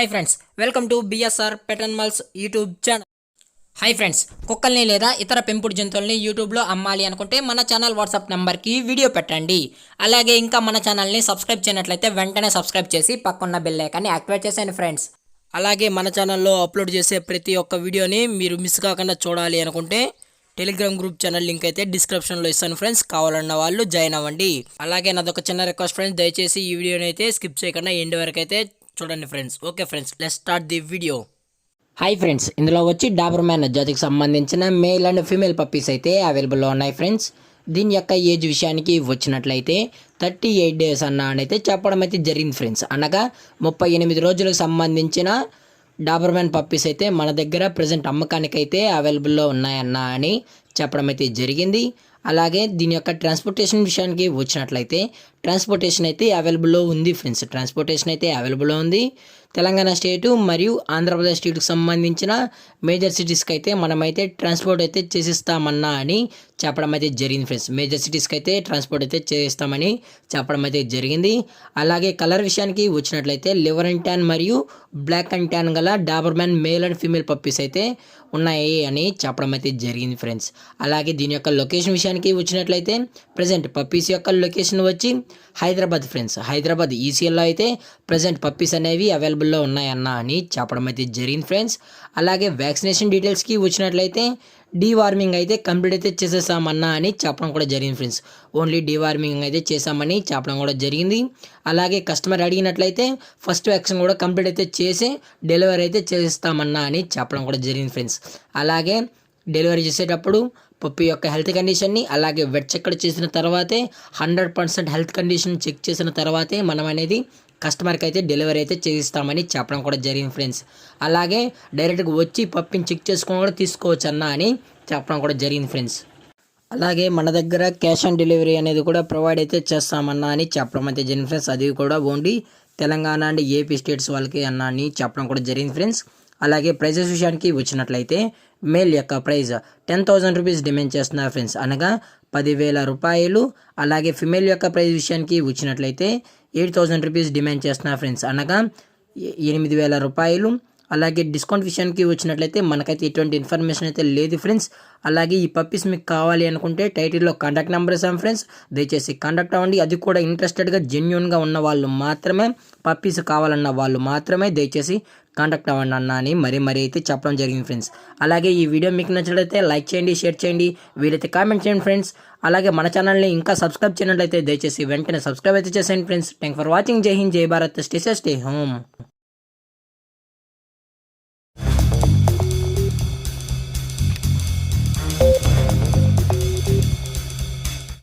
Hi friends, welcome to BSR pet animals YouTube channel. Hi friends, కుక్కల్ని లేదా ఇతర పెంపుడు జంతువుల్ని యూట్యూబ్లో అమ్మాలి అనుకుంటే మన ఛానల్ వాట్సాప్ నెంబర్కి వీడియో పెట్టండి. అలాగే ఇంకా మన ఛానల్ని సబ్స్క్రైబ్ చేయనట్లయితే వెంటనే సబ్స్క్రైబ్ చేసి పక్కన్న బెల్ ఐకాన్ని యాక్టివేట్ చేసేయండి ఫ్రెండ్స్. అలాగే మన ఛానల్లో అప్లోడ్ చేసే ప్రతి ఒక్క వీడియోని మీరు మిస్ కాకుండా చూడాలి అనుకుంటే టెలిగ్రామ్ గ్రూప్ ఛానల్ లింక్ అయితే డిస్క్రిప్షన్లో ఇస్తాను ఫ్రెండ్స్, కావాలన్న వాళ్ళు జాయిన్ అవ్వండి. అలాగే నాదొక చిన్న రిక్వెస్ట్ ఫ్రెండ్స్, దయచేసి ఈ వీడియోని అయితే స్కిప్ చేయకుండా ఎండ్ వరకు అయితే చూడండి friends. Okay friends, let's start the video. Hi friends, ఇందులో వచ్చి డాబర్మ్యాన్ జాతికి సంబంధించిన మేల్ అండ్ ఫీమేల్ పప్పీస్ అయితే అవైలబుల్లో ఉన్నాయి ఫ్రెండ్స్. దీని యొక్క ఏజ్ విషయానికి వచ్చినట్లయితే 38 days అయితే చెప్పడం అయితే జరిగింది ఫ్రెండ్స్. అనగా 38 రోజులకు సంబంధించిన డాబర్మ్యాన్ పప్పీస్ అయితే మన దగ్గర ప్రజెంట్ అమ్మకానికి అయితే అవైలబుల్లో ఉన్నాయని చెప్పడం అయితే జరిగింది. అలాగే దీని యొక్క ట్రాన్స్పోర్టేషన్ విషయానికి వచ్చినట్లయితే ట్రాన్స్పోర్టేషన్ అయితే అవైలబుల్లో ఉంది ఫ్రెండ్స్. ట్రాన్స్పోర్టేషన్ అయితే అవైలబుల్లో ఉంది. తెలంగాణ స్టేటు మరియు ఆంధ్రప్రదేశ్ స్టేట్కి సంబంధించిన మేజర్ సిటీస్కి అయితే మనమైతే ట్రాన్స్పోర్ట్ అయితే చేసిస్తామన్నా అని చెప్పడం అయితే జరిగింది ఫ్రెండ్స్. మేజర్ సిటీస్కి అయితే ట్రాన్స్పోర్ట్ అయితే చేస్తామని చెప్పడం అయితే జరిగింది. అలాగే కలర్ విషయానికి వచ్చినట్లయితే లివర్ అండ్ ట్యాన్ మరియు బ్లాక్ అండ్ ట్యాన్ గల Doberman male and female puppies అయితే ఉన్నాయి అని చెప్పడం అయితే జరిగింది ఫ్రెండ్స్. అలాగే దీని యొక్క లొకేషన్ విషయానికి వచ్చినట్లయితే ప్రజెంట్ పప్పీస్ యొక్క లొకేషన్ వచ్చి హైదరాబాద్ ఫ్రెండ్స్. హైదరాబాద్ ఈసీఎల్లో అయితే ప్రజెంట్ పప్పీస్ అనేవి అవైలబుల్లో ఉన్నాయని చెప్పడం అయితే జరిగింది ఫ్రెండ్స్. అలాగే వ్యాక్సినేషన్ డీటెయిల్స్కి వచ్చినట్లయితే డీవార్మింగ్ అయితే కంప్లీట్ అయితే చేసేసామన్నా అని చెప్పడం కూడా జరిగింది ఫ్రెండ్స్. ఓన్లీ డీవార్మింగ్ అయితే చేసామని చెప్పడం కూడా జరిగింది. అలాగే కస్టమర్ అడిగినట్లయితే ఫస్ట్ వ్యాక్సిన్ కూడా కంప్లీట్ అయితే చేసి డెలివరీ అయితే చేస్తామన్నా అని చెప్పడం కూడా జరిగింది ఫ్రెండ్స్. అలాగే డెలివరీ చేసేటప్పుడు పప్పి యొక్క హెల్త్ కండిషన్ని అలాగే వెట్ చెక్ చేసిన తర్వాతే 100% హెల్త్ కండిషన్ చెక్ చేసిన తర్వాతే మనం అనేది కస్టమర్కి అయితే డెలివరీ అయితే చేయిస్తామని చెప్పడం కూడా జరిగింది ఫ్రెండ్స్. అలాగే డైరెక్ట్గా వచ్చి పప్పిని చెక్ చేసుకొని కూడా తీసుకోవచ్చు అని చెప్పడం కూడా జరిగింది ఫ్రెండ్స్. అలాగే మన దగ్గర క్యాష్ ఆన్ డెలివరీ అనేది కూడా ప్రొవైడ్ అయితే చేస్తామన్నా అని చెప్పడం అయితే జరిగింది ఫ్రెండ్స్. అది కూడా only Telangana and AP states వాళ్ళకి అని చెప్పడం కూడా జరిగింది ఫ్రెండ్స్. అలాగే ప్రైజెస్ విషయానికి వచ్చినట్లయితే మేల్ యొక్క ప్రైజ్ 10,000 రూపీస్ డిమాండ్ చేస్తున్నారు ఫ్రెండ్స్, అనగా 10,000 రూపాయలు. అలాగే ఫిమేల్ యొక్క ప్రైజ్ విషయానికి వచ్చినట్లయితే 8,000 రూపీస్ డిమాండ్ చేస్తున్నారు ఫ్రెండ్స్, అనగా 8,000 రూపాయలు. అలాగే డిస్కౌంట్ విషయానికి వచ్చినట్లయితే మనకైతే ఎటువంటి ఇన్ఫర్మేషన్ అయితే లేదు ఫ్రెండ్స్. అలాగే ఈ పప్పీస్ మీకు కావాలి అనుకుంటే టైటిల్లో కాంటాక్ట్ నెంబర్ ఇస్తాం ఫ్రెండ్స్, దయచేసి కాంటాక్ట్ అవ్వండి. అది కూడా ఇంట్రెస్టెడ్గా జెన్యున్గా ఉన్న వాళ్ళు మాత్రమే, పప్పీస్ కావాలన్న వాళ్ళు మాత్రమే దయచేసి కాంటాక్ట్ అవ్వండి అని మరీ అయితే చెప్పడం జరిగింది ఫ్రెండ్స్. అలాగే ఈ వీడియో మీకు నచ్చినట్లయితే లైక్ చేయండి, షేర్ చేయండి, వీలైతే కామెంట్ చేయండి ఫ్రెండ్స్. అలాగే మన ఛానల్ని ఇంకా సబ్స్క్రైబ్ చేయనట్లయితే దయచేసి వెంటనే సబ్స్క్రైబ్ అయితే చేసేయండి ఫ్రెండ్స్. Thank for watching. జై హింద్, జై Bharat, stay safe, stay home.